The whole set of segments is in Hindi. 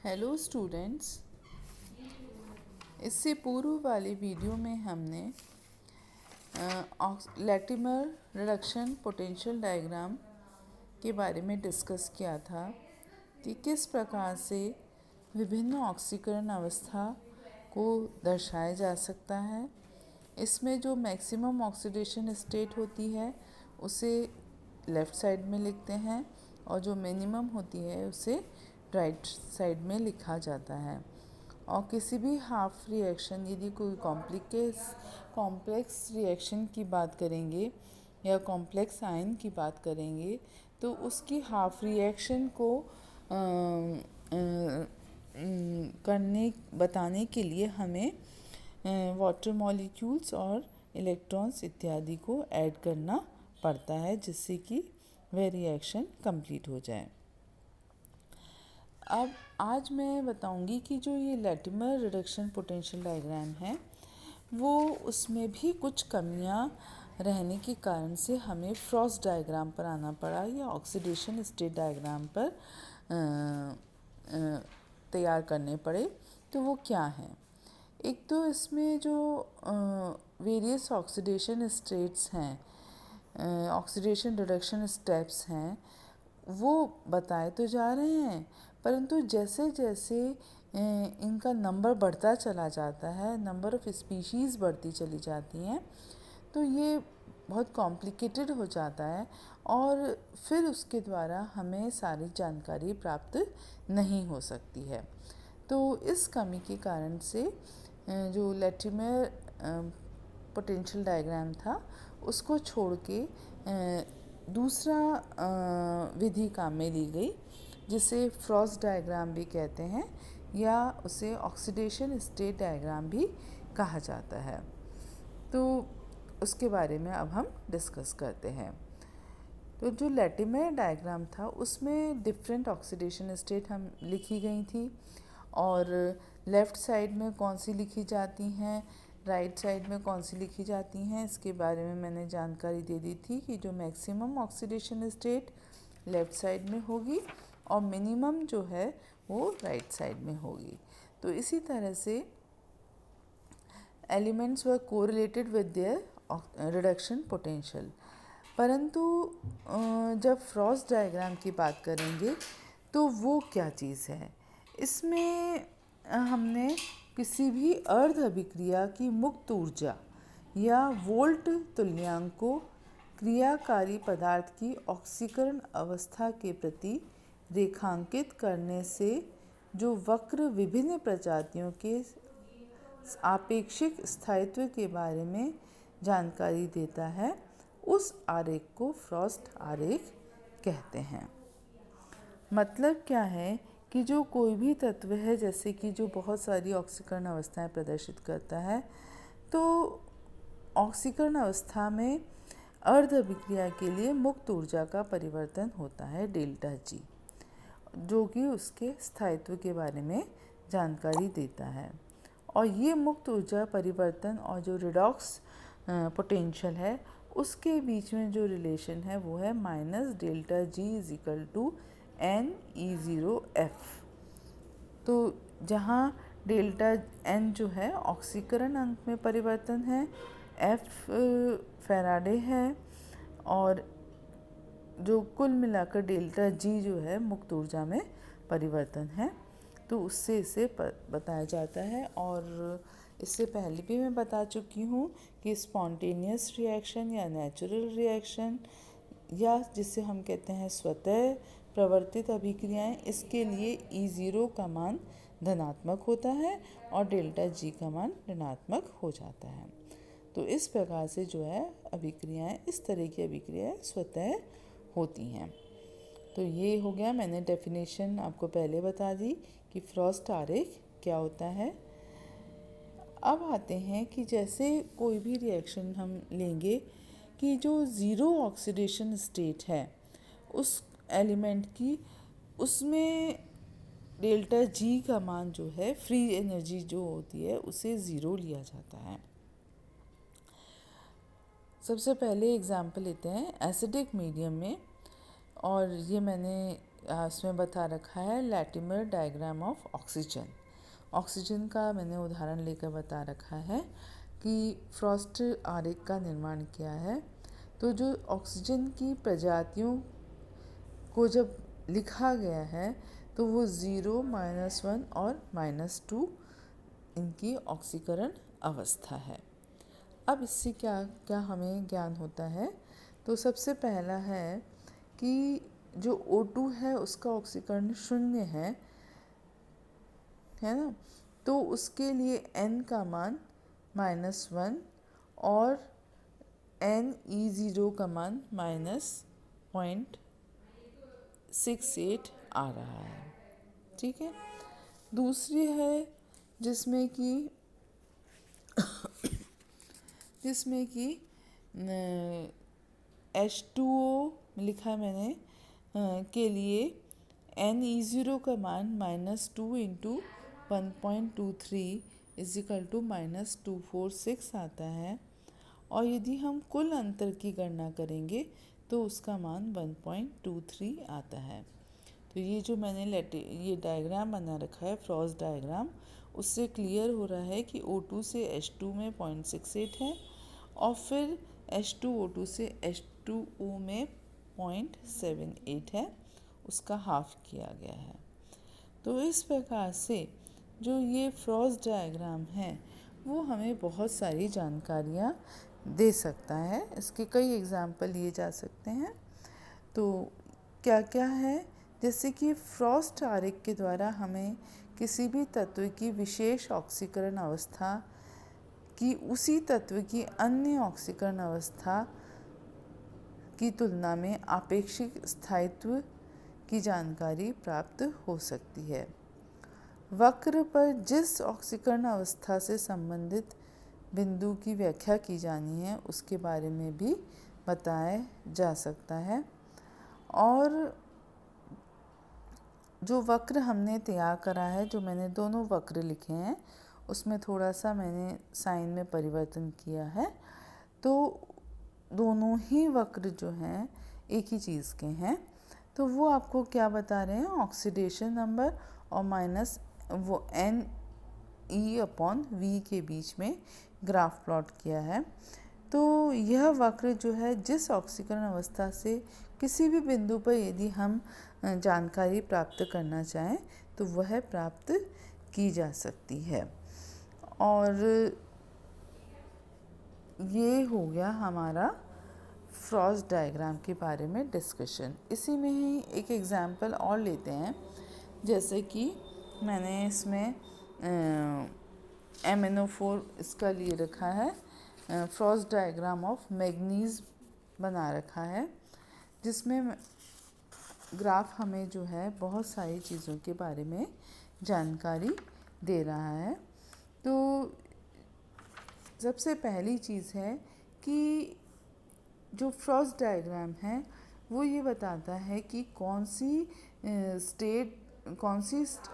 Hello students. इससे पूर्व वाले वीडियो में हमने लैटिमर रिडक्शन पोटेंशियल डायग्राम के बारे में डिस्कस किया था कि किस प्रकार से विभिन्न ऑक्सीकरण अवस्था को दर्शाया जा सकता है। इसमें जो मैक्सिमम ऑक्सीडेशन स्टेट होती है उसे लेफ़्ट साइड में लिखते हैं और जो मिनिमम होती है उसे राइट साइड में लिखा जाता है। और किसी भी हाफ रिएक्शन, यदि कोई कॉम्प्लेक्स रिएक्शन की बात करेंगे या कॉम्प्लेक्स आयन की बात करेंगे तो उसकी हाफ रिएक्शन को बताने के लिए हमें वाटर मॉलिक्यूल्स और इलेक्ट्रॉन्स इत्यादि को ऐड करना पड़ता है जिससे कि वह रिएक्शन कंप्लीट हो जाए। अब आज मैं बताऊंगी कि जो ये लैटिमर रिडक्शन पोटेंशियल डायग्राम है वो उसमें भी कुछ कमियां रहने के कारण से हमें फ्रॉस्ट डायग्राम पर आना पड़ा या ऑक्सीडेशन स्टेट डायग्राम पर तैयार करने पड़े। तो वो क्या है? एक तो इसमें जो वेरियस ऑक्सीडेशन स्टेट्स हैं, ऑक्सीडेशन रिडक्शन स्टेप्स हैं, वो बताए तो जा रहे हैं, परंतु जैसे जैसे इनका नंबर बढ़ता चला जाता है, नंबर ऑफ़ स्पीशीज़ बढ़ती चली जाती हैं, तो ये बहुत कॉम्प्लिकेटेड हो जाता है और फिर उसके द्वारा हमें सारी जानकारी प्राप्त नहीं हो सकती है। तो इस कमी के कारण से जो लैटिमर पोटेंशियल डायग्राम था उसको छोड़ के दूसरा विधि काम में ली गई जिसे फ्रॉस्ट डायग्राम भी कहते हैं या उसे ऑक्सीडेशन स्टेट डायग्राम भी कहा जाता है। तो उसके बारे में अब हम डिस्कस करते हैं। तो जो लैटिमर डायग्राम था उसमें डिफरेंट ऑक्सीडेशन स्टेट हम लिखी गई थी और लेफ़्ट साइड में कौन सी लिखी जाती हैं, राइट साइड में कौन सी लिखी जाती हैं, इसके बारे में मैंने जानकारी दे दी थी कि जो maximum oxidation state left side में होगी और मिनिमम जो है वो राइट साइड में होगी। तो इसी तरह से elements were correlated with their reduction potential. परंतु जब फ्रॉस्ट डायग्राम की बात करेंगे तो वो क्या चीज़ है? इसमें हमने किसी भी अर्ध अभिक्रिया की मुक्त ऊर्जा या वोल्ट तुल्यांक को क्रियाकारी पदार्थ की ऑक्सीकरण अवस्था के प्रति रेखांकित करने से जो वक्र विभिन्न प्रजातियों के आपेक्षिक स्थायित्व के बारे में जानकारी देता है, उस आरेख को फ्रॉस्ट आरेख कहते हैं। मतलब क्या है कि जो कोई भी तत्व है जैसे कि जो बहुत सारी ऑक्सीकरण अवस्थाएं प्रदर्शित करता है, तो ऑक्सीकरण अवस्था में अर्ध अभिक्रिया के लिए मुक्त ऊर्जा का परिवर्तन होता है डेल्टा जी, जो कि उसके स्थायित्व के बारे में जानकारी देता है। और ये मुक्त ऊर्जा परिवर्तन और जो रिडॉक्स पोटेंशियल है उसके बीच में जो रिलेशन है वो है minus delta G is equal to NE0F। तो जहाँ डेल्टा N जो है ऑक्सीकरण अंक में परिवर्तन है, F फैराडे है और जो कुल मिलाकर डेल्टा G जो है मुक्त ऊर्जा में परिवर्तन है। तो उससे इसे बताया जाता है। और इससे पहले भी मैं बता चुकी हूँ कि स्पॉन्टेनियस रिएक्शन या नेचुरल रिएक्शन या जिसे हम कहते हैं स्वतः प्रवर्तित अभिक्रियाएं, इसके लिए E0 का मान धनात्मक होता है और डेल्टा G का मान ऋणात्मक हो जाता है। तो इस प्रकार से जो है अभिक्रियाएं, इस तरह की अभिक्रियाएं स्वतः होती हैं। तो ये हो गया, मैंने डेफिनेशन आपको पहले बता दी कि फ्रॉस्ट आरेख क्या होता है। अब आते हैं कि जैसे कोई भी रिएक्शन हम लेंगे कि जो ज़ीरो ऑक्सीडेशन स्टेट है उस एलिमेंट की, उसमें डेल्टा जी का मान जो है, फ्री एनर्जी जो होती है, उसे ज़ीरो लिया जाता है। सबसे पहले एग्जाम्पल लेते हैं एसिडिक मीडियम में, और ये मैंने इसमें बता रखा है Latimer diagram of oxygen. Oxygen का मैंने उदाहरण लेकर बता रखा है कि फ्रॉस्ट आरेख का निर्माण किया है। तो जो ऑक्सीजन की प्रजातियों को जब लिखा गया है तो वो 0, -1 और -2 इनकी ऑक्सीकरण अवस्था है। अब इससे क्या क्या हमें ज्ञान होता है? तो सबसे पहला है कि जो O2 है उसका ऑक्सीकरण 0 है ना, तो उसके लिए N का मान -1 और NE0 का मान -0.68 आ रहा है। ठीक है। दूसरी है जिसमें कि H2O लिखा है मैंने के लिए NE0 का मान -2 इंटू 1.23 = -246 आता है। और यदि हम कुल अंतर की गणना करेंगे तो उसका मान 1.23 आता है। तो ये जो मैंने ये डायग्राम बना रखा है फ्रॉस्ट डायग्राम, उससे क्लियर हो रहा है कि O2 से H2 में 0.68 है और फिर H2O2 से H2O में 0.78 है, उसका हाफ किया गया है। तो इस प्रकार से जो ये फ्रॉस्ट डायग्राम है वो हमें बहुत सारी जानकारियाँ दे सकता है। इसके कई एग्जाम्पल लिए जा सकते हैं। तो क्या क्या है, जैसे कि फ्रॉस्ट आरेख के द्वारा हमें किसी भी तत्व की विशेष ऑक्सीकरण अवस्था की उसी तत्व की अन्य ऑक्सीकरण अवस्था की तुलना में आपेक्षिक स्थायित्व की जानकारी प्राप्त हो सकती है। वक्र पर जिस ऑक्सीकरण अवस्था से संबंधित बिंदु की व्याख्या की जानी है उसके बारे में भी बताया जा सकता है। और जो वक्र हमने तैयार करा है, जो मैंने दोनों वक्र लिखे हैं उसमें थोड़ा सा मैंने साइन में परिवर्तन किया है, तो दोनों ही वक्र जो हैं एक ही चीज़ के हैं। तो वो आपको क्या बता रहे हैं, ऑक्सीडेशन नंबर और माइनस वो NE/V के बीच में ग्राफ प्लॉट किया है। तो यह वक्र जो है जिस ऑक्सीकरण अवस्था से किसी भी बिंदु पर यदि हम जानकारी प्राप्त करना चाहें तो वह प्राप्त की जा सकती है। और ये हो गया हमारा फ्रॉस्ट डायग्राम के बारे में डिस्कशन। इसी में ही एक एग्जाम्पल और लेते हैं, जैसे कि मैंने इसमें MnO4 इसका लिए रखा है, फ्रॉस्ट डायग्राम ऑफ मैग्नीज बना रखा है, जिसमें ग्राफ हमें जो है बहुत सारी चीज़ों के बारे में जानकारी दे रहा है। तो सबसे पहली चीज़ है कि जो फ्रॉस्ट डायग्राम है वो ये बताता है कि कौन सी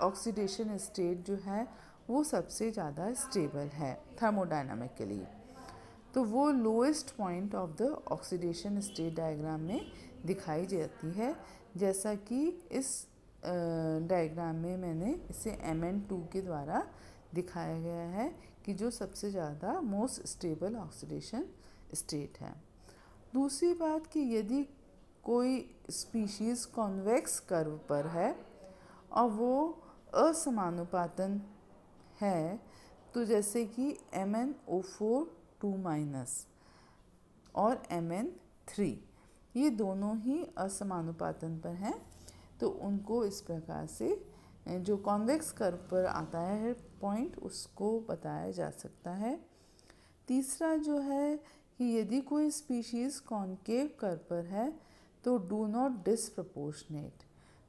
ऑक्सीडेशन स्टेट जो है वो सबसे ज़्यादा स्टेबल है थर्मोडायनामिकली। तो वो lowest point of the oxidation state diagram में दिखाई जाती है, जैसा कि इस डायग्राम में मैंने इसे Mn2 के द्वारा दिखाया गया है कि जो सबसे ज़्यादा मोस्ट स्टेबल ऑक्सीडेशन स्टेट है। दूसरी बात कि यदि कोई स्पीशीज़ कॉन्वेक्स कर्व पर है और वो असमानुपातन है, तो जैसे कि MnO4 2- और Mn3 ये दोनों ही असमानुपातन पर हैं, तो उनको इस प्रकार से जो कॉन्वेक्स कर्व पर आता है पॉइंट उसको बताया जा सकता है। तीसरा जो है कि यदि कोई स्पीशीज़ कॉन्केव कर्व पर है तो डू नॉट डिसप्रपोर्शनेट,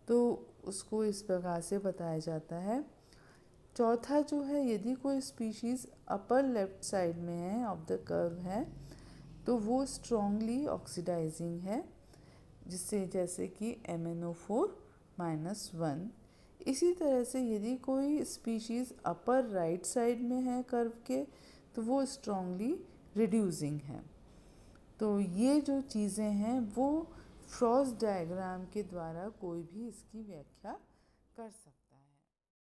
तो उसको इस प्रकार से बताया जाता है। चौथा जो है, यदि कोई स्पीशीज़ अपर लेफ्ट साइड में है ऑफ द कर्व है तो वो स्ट्रॉन्गली ऑक्सीडाइजिंग है, जिससे जैसे कि MnO4 -1। इसी तरह से यदि कोई स्पीशीज़ अपर राइट साइड में है कर्व के तो वो स्ट्रॉन्गली रिड्यूसिंग है। तो ये जो चीज़ें हैं वो फ्रॉस्ट डायग्राम के द्वारा कोई भी इसकी व्याख्या कर सकता है।